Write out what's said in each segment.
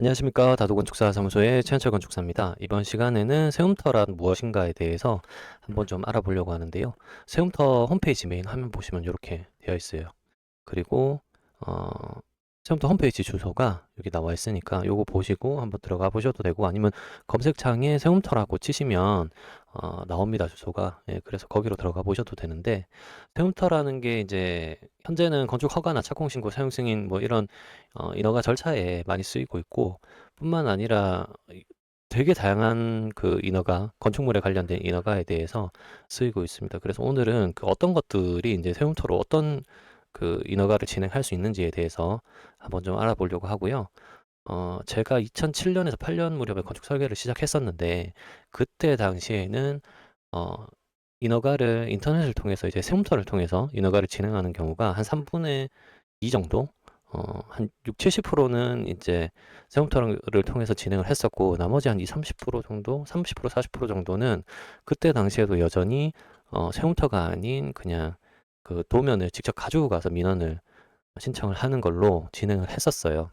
안녕하십니까. 다도건축사 사무소의 최현철 건축사입니다. 이번 시간에는 세움터란 무엇인가에 대해서 한번 좀 알아보려고 하는데요. 세움터 홈페이지 메인 화면 보시면 이렇게 되어 있어요. 그리고 어, 세움터 홈페이지 주소가 여기 나와 있으니까 요거 보시고 한번 들어가 보셔도 되고, 아니면 검색창에 세움터라고 치시면 나옵니다, 주소가. 예, 그래서 거기로 들어가 보셔도 되는데, 세움터라는 게 이제 현재는 건축 허가나 착공 신고, 사용 승인 뭐 이런 인허가 절차에 많이 쓰이고 있고, 뿐만 아니라 되게 다양한 그 인허가, 건축물에 관련된 인허가에 대해서 쓰이고 있습니다. 그래서 오늘은 그 어떤 것들이 이제 세움터로 어떤 그 인허가를 진행할 수 있는지에 대해서 한번 좀 알아보려고 하고요. 제가 2007년에서 8년 무렵에 건축 설계를 시작했었는데, 그때 당시에는 어, 인허가를 인터넷을 통해서, 이제 세움터를 통해서 인허가를 진행하는 경우가 한 3분의 2 정도, 한 6, 70%는 이제 세움터를 통해서 진행을 했었고, 나머지 한 2, 30% 정도, 30%, 40% 정도는 그때 당시에도 여전히 세움터가 아닌 그냥 그 도면을 직접 가지고 가서 민원을 신청을 하는 걸로 진행을 했었어요.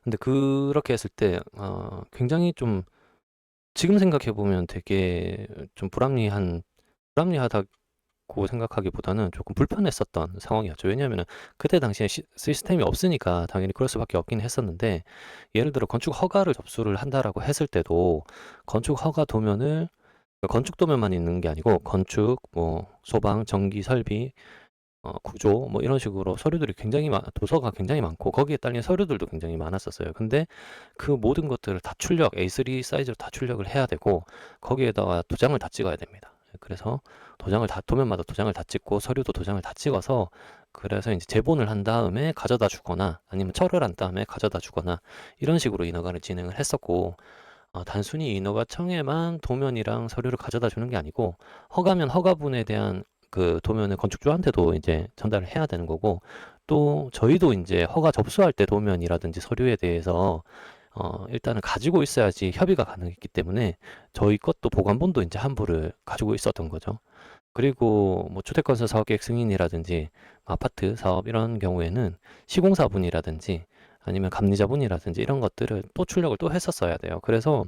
근데 그렇게 했을 때 굉장히 좀, 지금 생각해 보면 되게 좀 불합리하다고 생각하기보다는 조금 불편했었던 상황이었죠. 왜냐하면은 그때 당시에 시스템이 없으니까 당연히 그럴 수밖에 없긴 했었는데, 예를 들어 건축 허가를 접수를 한다라고 했을 때도 건축 허가 도면을, 그러니까 건축 도면만 있는 게 아니고 건축, 뭐 소방, 전기, 설비, 구조 뭐 이런 식으로 서류들이 굉장히 도서가 굉장히 많고, 거기에 딸린 서류들도 굉장히 많았었어요. 근데 그 모든 것들을 다 출력, A3 사이즈로 다 출력을 해야 되고, 거기에다가 도장을 다 찍어야 됩니다. 그래서 도면마다 도장을 다 찍고, 서류도 도장을 다 찍어서, 그래서 이제 제본을 한 다음에 가져다 주거나, 아니면 철을 한 다음에 가져다 주거나, 이런 식으로 인허가를 진행을 했었고, 단순히 인허가청에만 도면이랑 서류를 가져다 주는 게 아니고, 허가면 허가분에 대한 그 도면을 건축주한테도 이제 전달을 해야 되는 거고, 또 저희도 이제 허가 접수할 때 도면이라든지 서류에 대해서 일단은 가지고 있어야지 협의가 가능했기 때문에, 저희 것도 보관본도 이제 한 부를 가지고 있었던 거죠. 그리고 뭐 주택건설 사업계획 승인이라든지 아파트 사업 이런 경우에는 시공사분이라든지 아니면 감리자분이라든지 이런 것들을 또 출력을 또 했었어야 돼요. 그래서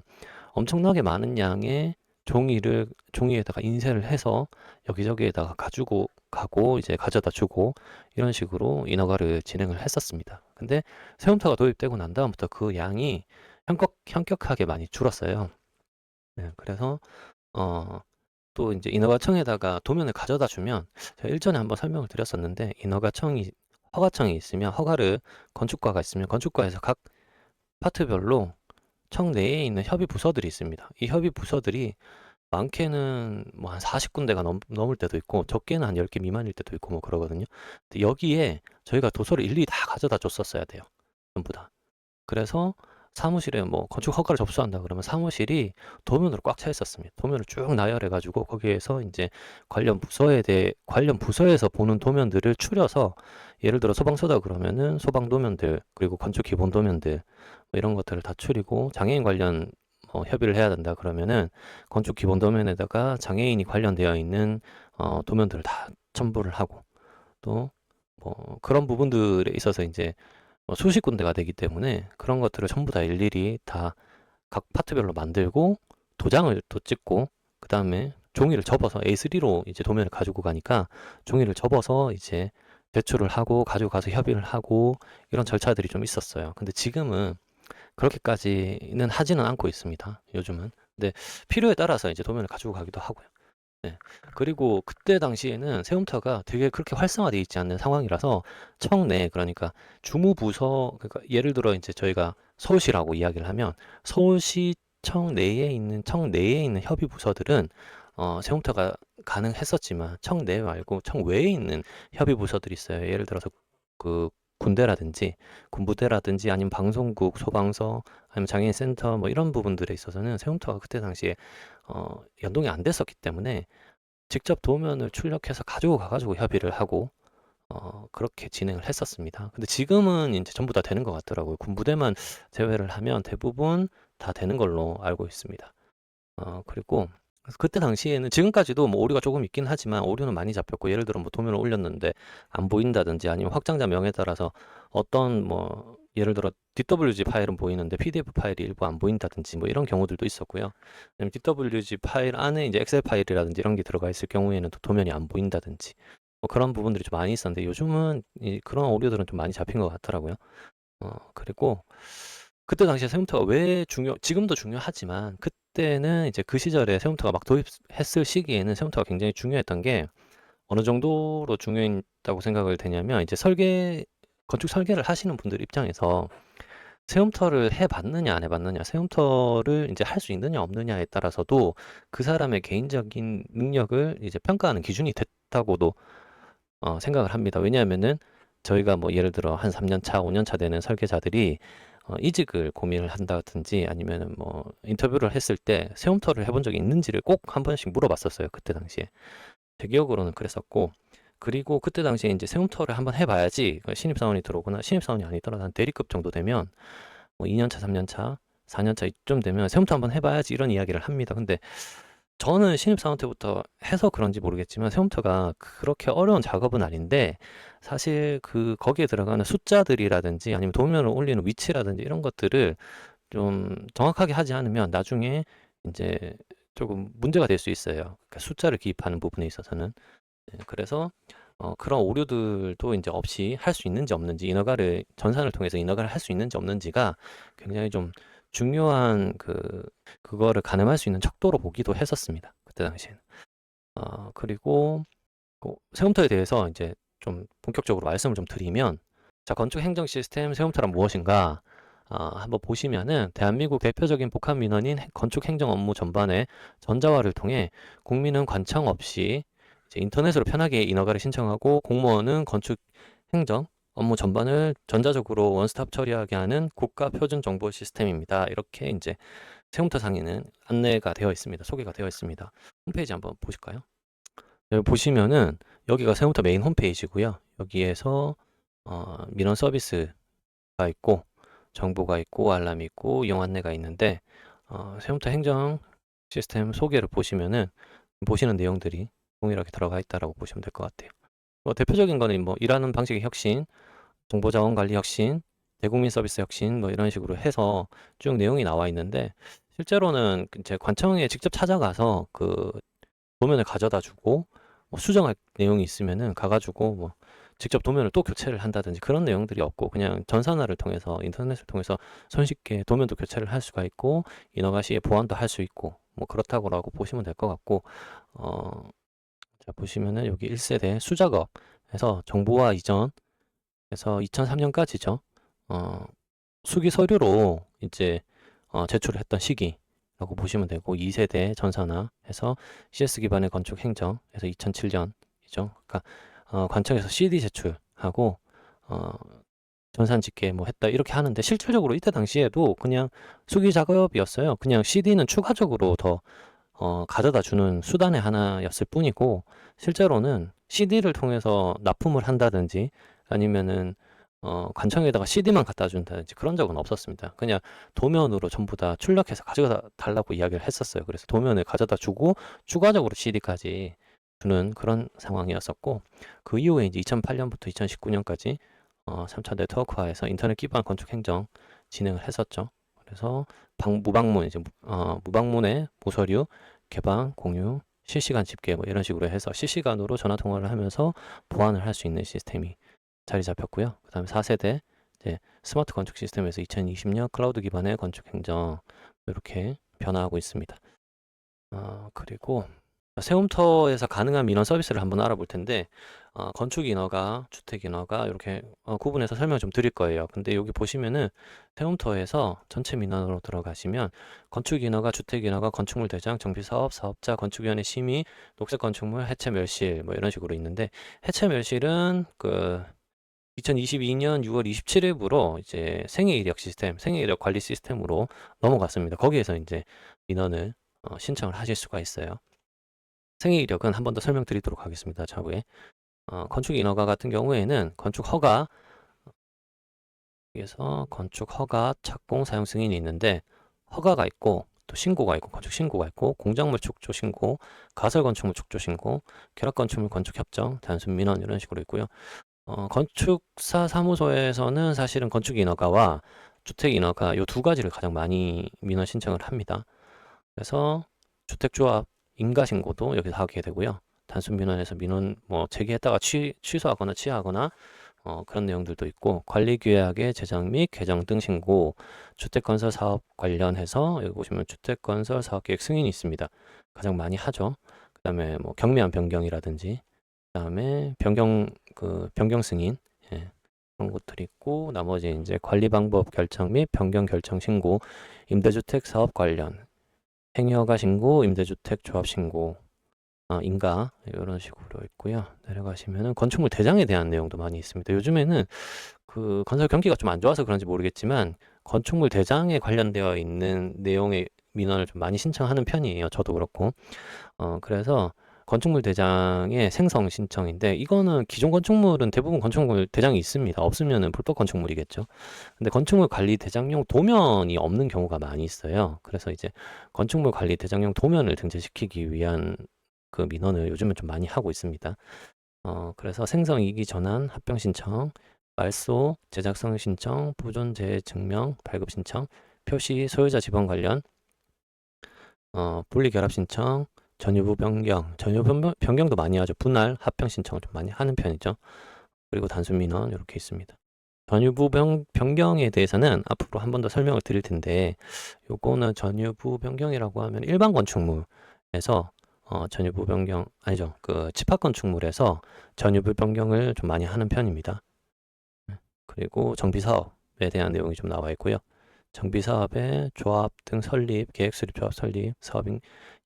엄청나게 많은 양의 종이에다가 인쇄를 해서 여기저기에다가 가지고 가고, 이제 가져다 주고, 이런 식으로 인허가를 진행을 했었습니다. 근데 세움터가 도입되고 난 다음부터 그 양이 현격하게 많이 줄었어요. 네, 그래서 어, 또 이제 인허가청에다가 도면을 가져다 주면, 제가 일전에 한번 설명을 드렸었는데, 허가청이 있으면, 건축과가 있으면 건축과에서 각 파트별로 청 내에 있는 협의 부서들이 있습니다. 이 협의 부서들이 많게는 뭐 한 40군데가 넘을 때도 있고, 적게는 한 10개 미만일 때도 있고 뭐 그러거든요. 근데 여기에 저희가 도서를 일일이 다 가져다 줬었어야 돼요. 전부 다. 그래서 사무실에 뭐 건축 허가를 접수한다 그러면 사무실이 도면으로 꽉 차 있었습니다. 도면을 쭉 나열해 가지고, 거기에서 이제 관련 부서에서 보는 도면들을 추려서, 예를 들어 소방서다 그러면은 소방 도면들, 그리고 건축 기본 도면들 뭐 이런 것들을 다 추리고, 장애인 관련 협의를 해야 된다 그러면은 건축 기본 도면에다가 장애인이 관련되어 있는 도면들을 다 첨부를 하고, 또 뭐 그런 부분들에 있어서 이제 수십 군데가 되기 때문에, 그런 것들을 전부 다 일일이 다 각 파트별로 만들고, 도장을 또 찍고, 그 다음에 종이를 접어서 A3로 이제 도면을 가지고 가니까, 종이를 접어서 이제 제출을 하고 가지고 가서 협의를 하고, 이런 절차들이 좀 있었어요. 근데 지금은 그렇게까지는 하지는 않고 있습니다, 요즘은. 근데 필요에 따라서 이제 도면을 가지고 가기도 하고요. 네. 그리고 그때 당시에는 세움터가 되게 그렇게 활성화되어 있지 않는 상황이라서, 청 내, 그러니까 주무부서, 그러니까 예를 들어 이제 저희가 서울시라고 이야기를 하면, 청 내에 있는 협의 부서들은 세움터가 가능했었지만, 청 내 말고 청 외에 있는 협의 부서들이 있어요. 예를 들어서 그 군대라든지 군부대라든지, 아니면 방송국, 소방서, 아니면 장애인 센터 뭐 이런 부분들에 있어서는 세움터가 그때 당시에 연동이 안 됐었기 때문에, 직접 도면을 출력해서 가지고 가가지고 협의를 하고 그렇게 진행을 했었습니다. 근데 지금은 이제 전부 다 되는 것 같더라고요. 군부대만 제외를 하면 대부분 다 되는 걸로 알고 있습니다. 그리고 그때 당시에는, 지금까지도 뭐 오류가 조금 있긴 하지만 오류는 많이 잡혔고, 예를 들어 뭐 도면을 올렸는데 안 보인다든지, 아니면 확장자 명에 따라서 어떤 뭐 예를 들어 DWG 파일은 보이는데 PDF 파일이 일부 안 보인다든지 뭐 이런 경우들도 있었고요. 아니면 DWG 파일 안에 이제 엑셀 파일이라든지 이런 게 들어가 있을 경우에는 또 도면이 안 보인다든지 뭐 그런 부분들이 좀 많이 있었는데 요즘은 그런 오류들은 좀 많이 잡힌 것 같더라고요. 그리고 그때 당시에 세움터가 왜 지금도 중요하지만 그때는 이제 그 시절에 세움터가 막 도입했을 시기에는 세움터가 굉장히 중요했던 게 어느 정도로 중요했다고 생각을 되냐면 이제 건축 설계를 하시는 분들 입장에서 세움터를 해봤느냐 안 해봤느냐, 세움터를 이제 할 수 있느냐 없느냐에 따라서도 그 사람의 개인적인 능력을 이제 평가하는 기준이 됐다고도 생각을 합니다. 왜냐하면은 저희가 뭐 예를 들어 한 3년 차, 5년 차 되는 설계자들이 이직을 고민을 한다든지 아니면은 뭐 인터뷰를 했을 때 세움터를 해본 적이 있는지를 꼭 한 번씩 물어봤었어요. 그때 당시에. 제 기억으로는 그랬었고, 그리고 그때 당시에 이제 세움터를 한번 해봐야지 신입사원이 들어오거나 신입사원이 아니더라도 한 대리급 정도 되면 뭐 2년차, 3년차, 4년차 이쯤 되면 세움터 한번 해봐야지 이런 이야기를 합니다. 근데 저는 신입사원 때부터 해서 그런지 모르겠지만 세움터가 그렇게 어려운 작업은 아닌데 사실 거기에 들어가는 숫자들이라든지 아니면 도면을 올리는 위치라든지 이런 것들을 좀 정확하게 하지 않으면 나중에 이제 조금 문제가 될 수 있어요. 그러니까 숫자를 기입하는 부분에 있어서는. 그래서 그런 오류들도 이제 없이 할 수 있는지 없는지, 전산을 통해서 인허가를 할 수 있는지 없는지가 굉장히 좀 중요한 그거를 가늠할 수 있는 척도로 보기도 했었습니다. 그때 당시에는. 그리고 세움터에 대해서 이제 좀 본격적으로 말씀을 좀 드리면, 자, 건축 행정 시스템 세움터란 무엇인가? 한번 보시면은 대한민국 대표적인 복합 민원인 건축 행정 업무 전반의 전자화를 통해 국민은 관청 없이 이제 인터넷으로 편하게 인허가를 신청하고 공무원은 건축 행정 업무 전반을 전자적으로 원스톱 처리하게 하는 국가 표준 정보 시스템입니다. 이렇게 이제 세움터 상에는 안내가 되어 있습니다. 소개가 되어 있습니다. 홈페이지 한번 보실까요? 여기 보시면은 여기가 세움터 메인 홈페이지고요. 여기에서 민원 서비스가 있고 정보가 있고 알람이 있고 이용 안내가 있는데 세움터 행정 시스템 소개를 보시면은 보시는 내용들이 동일하게 들어가 있다라고 보시면 될 것 같아요. 대표적인 거는 뭐 일하는 방식의 혁신, 정보자원 관리 혁신, 대국민 서비스 혁신 뭐 이런 식으로 해서 쭉 내용이 나와 있는데 실제로는 이제 관청에 직접 찾아가서 도면을 가져다 주고 뭐 수정할 내용이 있으면은 가가지고 뭐 직접 도면을 또 교체를 한다든지 그런 내용들이 없고 그냥 전산화를 통해서 인터넷을 통해서 손쉽게 도면도 교체를 할 수가 있고 인허가 시에 보완도 할 수 있고 뭐 그렇다고라고 보시면 될 것 같고 자 보시면은 여기 1세대 수작업에서 정보화 이전에서 2003년까지죠. 수기 서류로 이제 제출을 했던 시기라고 보시면 되고 2세대 전산화해서 CS 기반의 건축 행정에서 2007년이죠. 그러니까 관청에서 CD 제출하고 전산 집계 뭐 했다 이렇게 하는데 실질적으로 이때 당시에도 그냥 수기 작업이었어요. 그냥 CD는 추가적으로 더 가져다 주는 수단의 하나였을 뿐이고 실제로는 CD를 통해서 납품을 한다든지 아니면은 관청에다가 CD만 갖다 준다든지 그런 적은 없었습니다. 그냥 도면으로 전부 다 출력해서 가져다 달라고 이야기를 했었어요. 그래서 도면을 가져다 주고 추가적으로 CD까지 주는 그런 상황이었었고 그 이후에 이제 2008년부터 2019년까지 3차 네트워크화에서 인터넷 기반 건축 행정 진행을 했었죠. 그래서 무방문 이제 무방문의 모서류 개방 공유 실시간 집계 뭐 이런 식으로 해서 실시간으로 전화 통화를 하면서 보완을 할 수 있는 시스템이 자리 잡혔고요. 그다음에 4세대 이제 스마트 건축 시스템에서 2020년 클라우드 기반의 건축 행정 이렇게 변화하고 있습니다. 그리고 세움터에서 가능한 민원 서비스를 한번 알아볼 텐데 건축 인허가, 주택 인허가 이렇게 구분해서 설명을 좀 드릴 거예요. 근데 여기 보시면은 세움터에서 전체 민원으로 들어가시면 건축 인허가, 주택 인허가, 건축물 대장, 정비 사업, 사업자, 건축위원회 심의, 녹색 건축물 해체 멸실 뭐 이런 식으로 있는데 해체 멸실은 2022년 6월 27일부로 이제 생애 이력 시스템, 생애 이력 관리 시스템으로 넘어갔습니다. 거기에서 이제 민원을 신청을 하실 수가 있어요. 생애 이력은 한 번 더 설명드리도록 하겠습니다. 차후에 건축 인허가 같은 경우에는 건축 허가 에서 건축 허가 착공 사용 승인이 있는데 허가가 있고 또 신고가 있고 건축 신고가 있고 공작물 축조 신고, 가설 건축물 축조 신고, 결합 건축물 건축 협정, 단순 민원 이런 식으로 있고요. 건축사 사무소에서는 사실은 건축 인허가와 주택 인허가 요 두 가지를 가장 많이 민원 신청을 합니다. 그래서 주택조합 인가신고도 여기서 하게 되고요. 단순 민원에서 민원 뭐 제기했다가 취소하거나 취하하거나 그런 내용들도 있고, 관리규약의 제정 및 개정 등 신고, 주택건설 사업 관련해서 여기 보시면 주택건설 사업계획 승인이 있습니다. 가장 많이 하죠. 그 다음에 뭐 경미한 변경이라든지, 그 다음에 변경 승인, 예, 그런 것들이 있고, 나머지 이제 관리 방법 결정 및 변경 결정 신고, 임대주택 사업 관련, 행여가 신고, 임대주택 조합 신고, 인가 이런 식으로 있고요. 내려가시면은 건축물 대장에 대한 내용도 많이 있습니다. 요즘에는 그 건설 경기가 좀 안 좋아서 그런지 모르겠지만 건축물 대장에 관련되어 있는 내용의 민원을 좀 많이 신청하는 편이에요. 저도 그렇고. 그래서 건축물 대장의 생성 신청인데, 이거는 기존 건축물은 대부분 건축물 대장이 있습니다. 없으면은 불법 건축물이겠죠. 근데 건축물 관리 대장용 도면이 없는 경우가 많이 있어요. 그래서 이제 건축물 관리 대장용 도면을 등재시키기 위한 그 민원을 요즘은 좀 많이 하고 있습니다. 그래서 생성 이기 전환 합병 신청, 말소 제작성 신청, 보존 재해 증명 발급 신청, 표시 소유자 지번 관련, 분리 결합 신청, 전유부 변경, 변경도 많이 하죠. 분할 합병 신청을 좀 많이 하는 편이죠. 그리고 단순 민원 이렇게 있습니다. 전유부 변경에 대해서는 앞으로 한 번 더 설명을 드릴 텐데, 요거는 전유부 변경이라고 하면 일반 건축물에서 전유부 변경 아니죠. 그 집합 건축물에서 전유부 변경을 좀 많이 하는 편입니다. 그리고 정비 사업에 대한 내용이 좀 나와 있고요. 정비 사업의 조합 등 설립, 계획 수립 조합 설립, 사업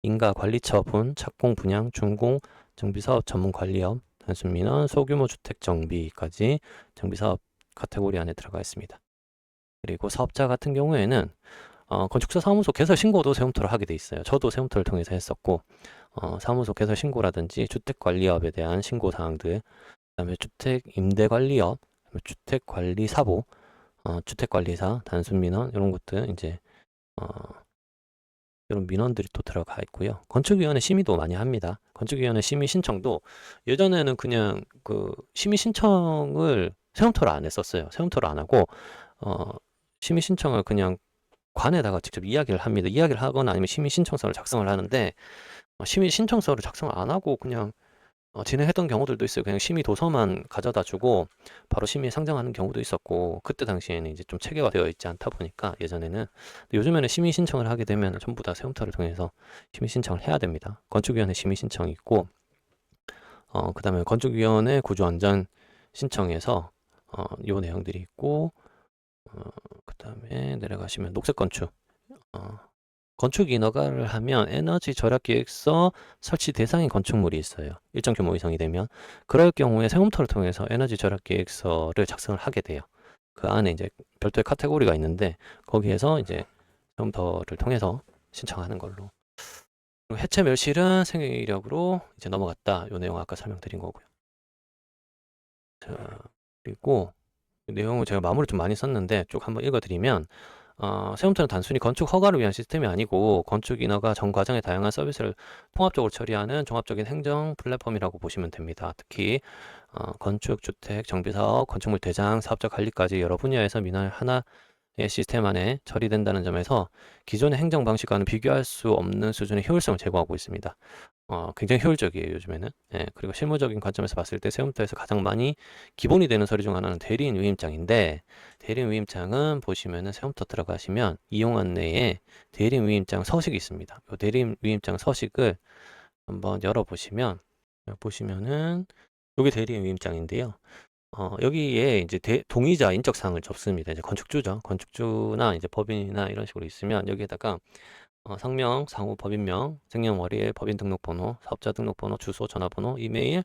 인가 관리 처분, 착공 분양, 준공, 정비 사업 전문 관리업, 단순 민원, 소규모 주택 정비까지 정비 사업 카테고리 안에 들어가 있습니다. 그리고 사업자 같은 경우에는 건축사 사무소 개설 신고도 세움토를 하게 돼 있어요. 저도 세움토를 통해서 했었고, 사무소 개설 신고라든지 주택 관리업에 대한 신고 사항들, 그다음에 주택 임대 관리업, 주택 관리 사보, 주택 관리사, 단순 민원 이런 것들 이제 어, 이런 민원들이 또 들어가 있고요. 건축위원회 심의도 많이 합니다. 건축위원회 심의 신청도 예전에는 그냥 그 심의 신청을 세움토를 안 했었어요. 세움토를 안 하고 어, 심의 신청을 그냥 관에다가 직접 이야기를 합니다. 이야기를 하거나 아니면 심의 신청서를 작성을 하는데, 심의 신청서를 작성을 안 하고 그냥 진행했던 경우들도 있어요. 그냥 심의 도서만 가져다 주고 바로 심의에 상정하는 경우도 있었고, 그때 당시에는 이제 좀 체계가 되어 있지 않다 보니까 예전에는. 근데 요즘에는 심의 신청을 하게 되면 전부 다 세움터를 통해서 심의 신청을 해야 됩니다. 건축위원회 심의 신청이 있고, 그다음에 건축위원회 구조안전 신청에서 요 내용들이 있고, 그다음에 내려가시면 녹색 건축, 어, 건축 인허가를 하면 에너지 절약 계획서 설치 대상인 건축물이 있어요. 일정 규모 이상이 되면. 그럴 경우에 세움터를 통해서 에너지 절약 계획서를 작성을 하게 돼요. 그 안에 이제 별도의 카테고리가 있는데, 거기에서 이제 세움터를 통해서 신청하는 걸로. 그리고 해체 멸실은 생계 이력으로 이제 넘어갔다. 요 내용 아까 설명드린 거고요. 자, 그리고 내용을 제가 마무리 좀 많이 썼는데 쭉 한번 읽어드리면, 세움터는 단순히 건축 허가를 위한 시스템이 아니고 건축 인허가 전 과정의 다양한 서비스를 통합적으로 처리하는 종합적인 행정 플랫폼이라고 보시면 됩니다. 특히 건축, 주택, 정비사업, 건축물 대장, 사업자 관리까지 여러 분야에서 민원을 하나의 시스템 안에 처리된다는 점에서 기존의 행정 방식과는 비교할 수 없는 수준의 효율성을 제공하고 있습니다. 굉장히 효율적이에요, 요즘에는. 예, 그리고 실무적인 관점에서 봤을 때 세움터에서 가장 많이 기본이 되는 서류 중 하나는 대리인 위임장인데, 대리인 위임장은 보시면은 세움터 들어가시면 이용 안내에 대리인 위임장 서식이 있습니다. 이 대리인 위임장 서식을 한번 열어보시면, 여기 보시면은 이게 대리인 위임장인데요. 여기에 이제 동의자 인적사항을 접습니다. 이제 건축주죠. 건축주나 이제 법인이나 이런 식으로 있으면 여기에다가 성명, 상호 법인명, 생년월일, 법인 등록번호, 사업자 등록번호, 주소, 전화번호, 이메일,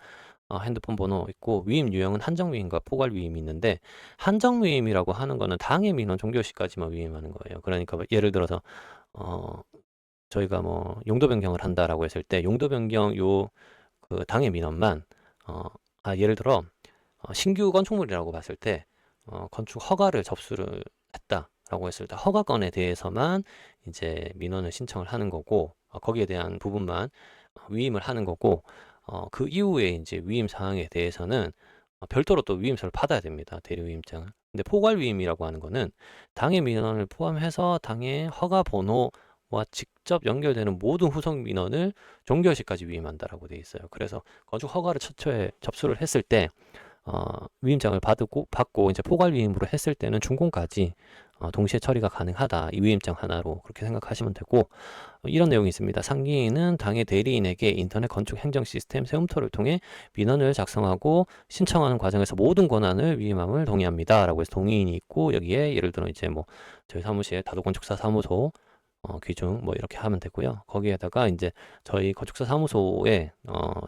핸드폰 번호 있고, 위임 유형은 한정위임과 포괄위임이 있는데, 한정위임이라고 하는 거는 당해 민원 종료시까지만 위임하는 거예요. 그러니까 뭐 예를 들어서 어, 저희가 뭐 용도 변경을 한다라고 했을 때 용도 변경 요 그 당해 민원만 예를 들어 신규 건축물이라고 봤을 때 건축 허가를 접수를 했다라고 했을 때 허가건에 대해서만 이제 민원을 신청을 하는 거고, 거기에 대한 부분만 위임을 하는 거고, 그 이후에 이제 위임 사항에 대해서는 별도로 또 위임서를 받아야 됩니다. 대리 위임장을. 근데 포괄 위임이라고 하는 거는 당해 민원을 포함해서 당해 허가 번호와 직접 연결되는 모든 후속 민원을 종결시까지 위임한다라고 돼 있어요. 그래서 건축 허가를 최초에 접수를 했을 때 위임장을 받고 이제 포괄 위임으로 했을 때는 준공까지 동시에 처리가 가능하다. 이 위임장 하나로 그렇게 생각하시면 되고, 이런 내용이 있습니다. 상기인은 당해 대리인에게 인터넷 건축 행정 시스템 세움터를 통해 민원을 작성하고 신청하는 과정에서 모든 권한을 위임함을 동의합니다. 라고 해서 동의인이 있고, 여기에 예를 들어 이제 뭐 저희 사무실 다도건축사 사무소 귀중 뭐 이렇게 하면 되고요. 거기에다가 이제 저희 건축사 사무소의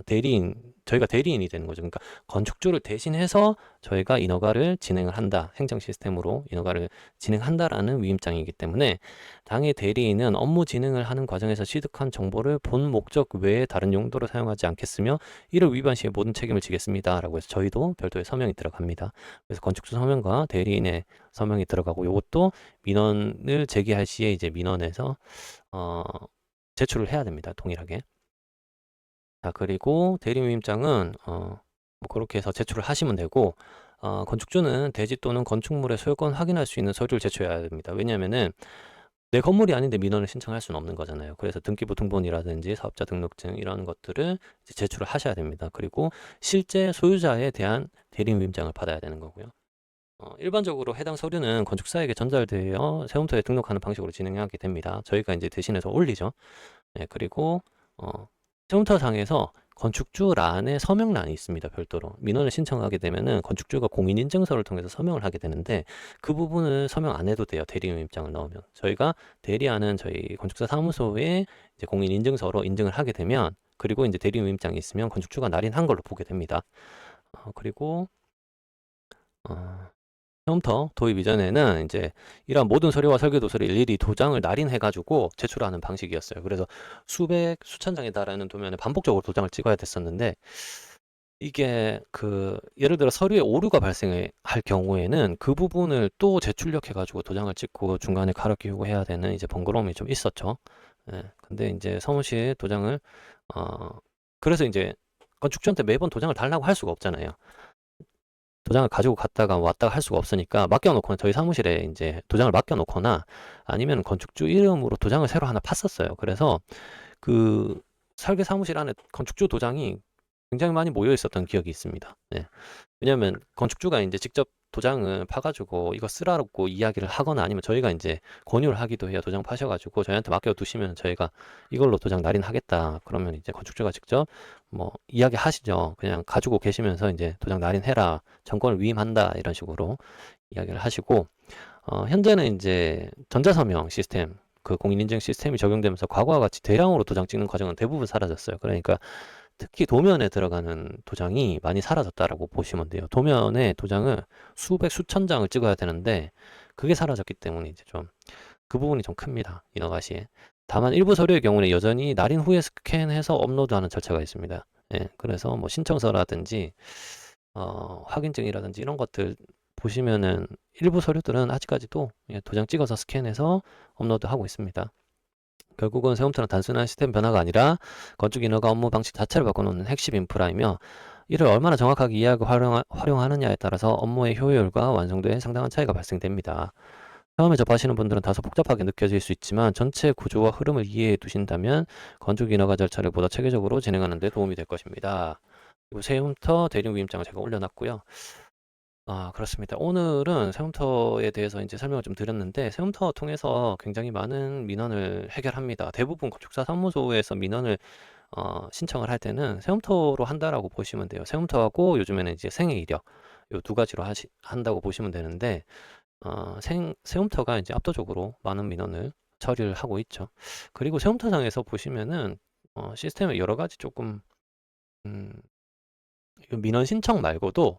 대리인, 저희가 대리인이 되는 거죠. 그러니까 건축주를 대신해서 저희가 인허가를 진행을 한다. 행정 시스템으로 인허가를 진행한다라는 위임장이기 때문에 당의 대리인은 업무 진행을 하는 과정에서 취득한 정보를 본 목적 외에 다른 용도로 사용하지 않겠으며 이를 위반 시에 모든 책임을 지겠습니다라고 해서 저희도 별도의 서명이 들어갑니다. 그래서 건축주 서명과 대리인의 서명이 들어가고, 이것도 민원을 제기할 시에 이제 민원에서 어, 제출을 해야 됩니다. 동일하게. 자, 그리고 대리위임장은 뭐 그렇게 해서 제출을 하시면 되고, 건축주는 대지 또는 건축물의 소유권 확인할 수 있는 서류를 제출해야 됩니다. 왜냐하면은 내 건물이 아닌데 민원을 신청할 수는 없는 거잖아요. 그래서 등기부 등본이라든지 사업자 등록증 이런 것들을 이제 제출을 하셔야 됩니다. 그리고 실제 소유자에 대한 대리위임장을 받아야 되는 거고요. 일반적으로 해당 서류는 건축사에게 전달되어 세움터에 등록하는 방식으로 진행하게 됩니다. 저희가 이제 대신해서 올리죠. 네, 그리고 세움터상에서 건축주란에 서명란이 있습니다. 별도로 민원을 신청하게 되면은 건축주가 공인인증서를 통해서 서명을 하게 되는데, 그 부분을 서명 안 해도 돼요. 대리인 입장을 넣으면. 저희가 대리하는 저희 건축사 사무소에 이제 공인인증서로 인증을 하게 되면, 그리고 이제 대리인 입장이 있으면 건축주가 날인한 걸로 보게 됩니다. 그리고 어, 처음부터 도입 이전에는 이제 이러한 모든 서류와 설계 도서를 일일이 도장을 날인해가지고 제출하는 방식이었어요. 그래서 수천 장에 달하는 도면에 반복적으로 도장을 찍어야 됐었는데, 이게 예를 들어 서류에 오류가 발생할 경우에는 그 부분을 또 재출력해가지고 도장을 찍고 중간에 가로 끼우고 해야 되는 이제 번거로움이 좀 있었죠. 예, 근데 이제 사무실 도장을 어, 그래서 이제 건축주한테 매번 도장을 달라고 할 수가 없잖아요. 도장을 가지고 갔다가 왔다가 할 수가 없으니까 맡겨놓거나, 저희 사무실에 이제 도장을 맡겨놓거나 아니면 건축주 이름으로 도장을 새로 하나 팠었어요. 그래서 그 설계 사무실 안에 건축주 도장이 굉장히 많이 모여 있었던 기억이 있습니다. 네. 왜냐하면 건축주가 이제 직접 도장을 파가지고 이거 쓰라고 이야기를 하거나 아니면 저희가 이제 권유를 하기도 해요. 도장 파셔가지고 저희한테 맡겨두시면 저희가 이걸로 도장 날인하겠다. 그러면 이제 건축주가 직접 뭐 이야기하시죠. 그냥 가지고 계시면서 이제 도장 날인해라. 정권을 위임한다. 이런 식으로 이야기를 하시고, 현재는 이제 전자서명 시스템, 그 공인인증 시스템이 적용되면서 과거와 같이 대량으로 도장 찍는 과정은 대부분 사라졌어요. 그러니까 특히 도면에 들어가는 도장이 많이 사라졌다라고 보시면 돼요. 도면에 도장을 수백, 수천 장을 찍어야 되는데 그게 사라졌기 때문에 이제 좀 그 부분이 좀 큽니다. 인허가 시에. 다만 일부 서류의 경우는 여전히 날인 후에 스캔해서 업로드하는 절차가 있습니다. 예, 그래서 뭐 신청서라든지 확인증이라든지 이런 것들 보시면은 일부 서류들은 아직까지도 도장 찍어서 스캔해서 업로드하고 있습니다. 결국은 세움터는 단순한 시스템 변화가 아니라 건축 인허가 업무 방식 자체를 바꿔놓는 핵심 인프라이며, 이를 얼마나 정확하게 이해하고 활용하느냐에 따라서 업무의 효율과 완성도에 상당한 차이가 발생됩니다. 처음에 접하시는 분들은 다소 복잡하게 느껴질 수 있지만 전체 구조와 흐름을 이해해 두신다면 건축 인허가 절차를 보다 체계적으로 진행하는 데 도움이 될 것입니다. 그리고 세움터 대리 위임장을 제가 올려놨고요. 그렇습니다. 오늘은 세움터에 대해서 이제 설명을 좀 드렸는데, 세움터 통해서 굉장히 많은 민원을 해결합니다. 대부분 건축사 사무소에서 민원을 신청을 할 때는 세움터로 한다라고 보시면 돼요. 세움터하고 요즘에는 이제 생애 이력, 요 두 가지로 한다고 보시면 되는데, 세움터가 이제 압도적으로 많은 민원을 처리를 하고 있죠. 그리고 세움터상에서 보시면은 시스템에 여러 가지 조금 음, 민원 신청 말고도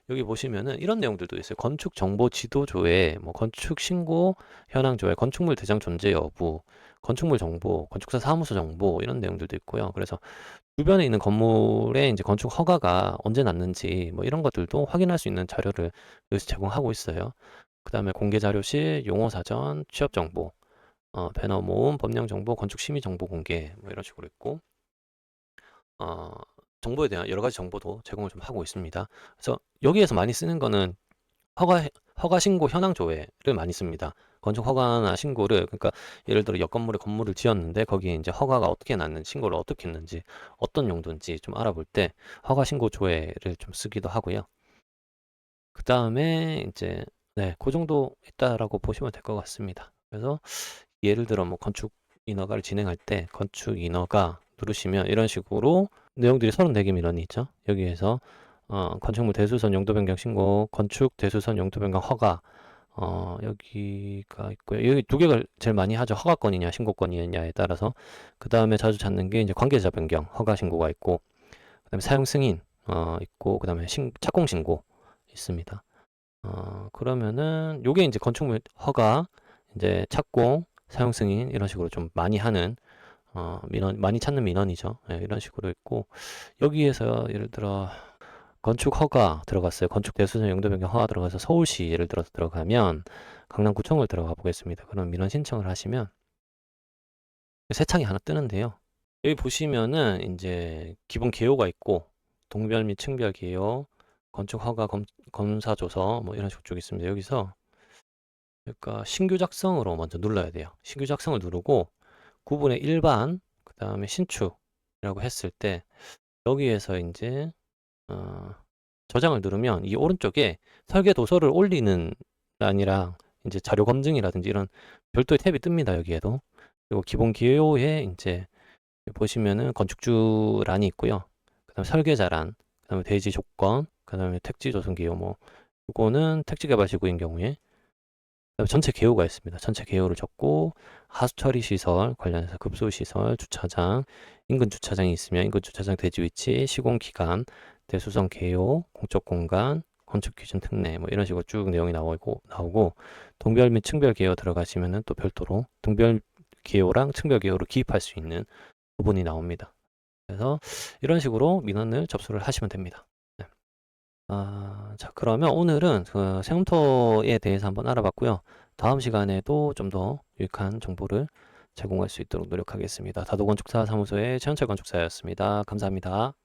여기 보시면은 이런 내용들도 있어요. 건축 정보 지도조회, 뭐 건축 신고 현황 조회, 건축물 대장 존재 여부, 건축물 정보, 건축사 사무소 정보 이런 내용들도 있고요. 그래서 주변에 있는 건물에 이제 건축 허가가 언제 났는지 뭐 이런 것들도 확인할 수 있는 자료를 여기서 제공하고 있어요. 그다음에 공개 자료실, 용어 사전, 취업 정보, 배너 모음, 법령 정보, 건축 심의 정보 공개 뭐 이런 식으로 있고, 어, 정보에 대한 여러 가지 정보도 제공을 좀 하고 있습니다. 그래서 여기에서 많이 쓰는 거는 허가 허가 신고 현황 조회를 많이 씁니다. 건축 허가나 신고를, 그러니까 예를 들어 옆 건물에 건물을 지었는데 거기에 이제 허가가 어떻게 났는지, 신고를 어떻게 했는지, 어떤 용도인지 좀 알아볼 때 허가 신고 조회를 좀 쓰기도 하고요. 그 다음에 이제 네, 그 정도 있다라고 보시면 될 것 같습니다. 그래서 예를 들어 뭐 건축 인허가를 진행할 때 건축 인허가 누르시면 이런 식으로 내용들이 34개 민원이 있죠. 여기에서 건축물 대수선 용도 변경 신고, 건축 대수선 용도 변경 허가, 여기가 있고요. 여기 두 개가 제일 많이 하죠. 허가건이냐 신고건이냐에 따라서. 그 다음에 자주 찾는 게 이제 관계자 변경 허가 신고가 있고, 그 다음에 사용 승인 있고, 그 다음에 착공 신고 있습니다. 그러면은 요게 이제 건축물 허가, 이제 착공, 사용 승인 이런 식으로 좀 많이 하는 민원, 많이 찾는 민원이죠. 예, 이런 식으로 있고, 여기에서 예를 들어 건축 허가 들어갔어요. 건축 대수선 용도 변경 허가 들어가서 서울시 예를 들어서 들어가면 강남구청을 들어가 보겠습니다. 그럼 민원 신청을 하시면 새 창이 하나 뜨는데요. 여기 보시면은 이제 기본 개요가 있고, 동별 및 층별 개요, 건축 허가 검사 조서 뭐 이런 식으로 쭉 있습니다. 여기서 그러니까 신규 작성으로 먼저 눌러야 돼요. 신규 작성을 누르고 구분의 일반, 그 다음에 신축이라고 했을 때 여기에서 이제 저장을 누르면 이 오른쪽에 설계 도서를 올리는 란이랑 이제 자료 검증이라든지 이런 별도의 탭이 뜹니다. 여기에도. 그리고 기본 기호에 이제 보시면은 건축주 란이 있고요. 그다음에 설계자란, 그다음에 대지 조건, 그다음에 택지 조성 기호, 뭐 이거는 택지 개발 지구인 경우에, 그다음에 전체 개요가 있습니다. 전체 개요를 적고 하수 처리 시설 관련해서 급수 시설, 주차장, 인근 주차장이 있으면 인근 주차장 대지 위치, 시공 기간, 대수선 개요, 공적 공간, 건축 기준 특례 뭐 이런 식으로 쭉 내용이 나오고 동별 및 층별 개요 들어가시면은 또 별도로 동별 개요랑 층별 개요로 기입할 수 있는 부분이 나옵니다. 그래서 이런 식으로 민원을 접수를 하시면 됩니다. 네. 자, 그러면 오늘은 그 세움터에 대해서 한번 알아봤고요. 다음 시간에도 좀 더 유익한 정보를 제공할 수 있도록 노력하겠습니다. 다도건축사 사무소의 최현철 건축사였습니다. 감사합니다.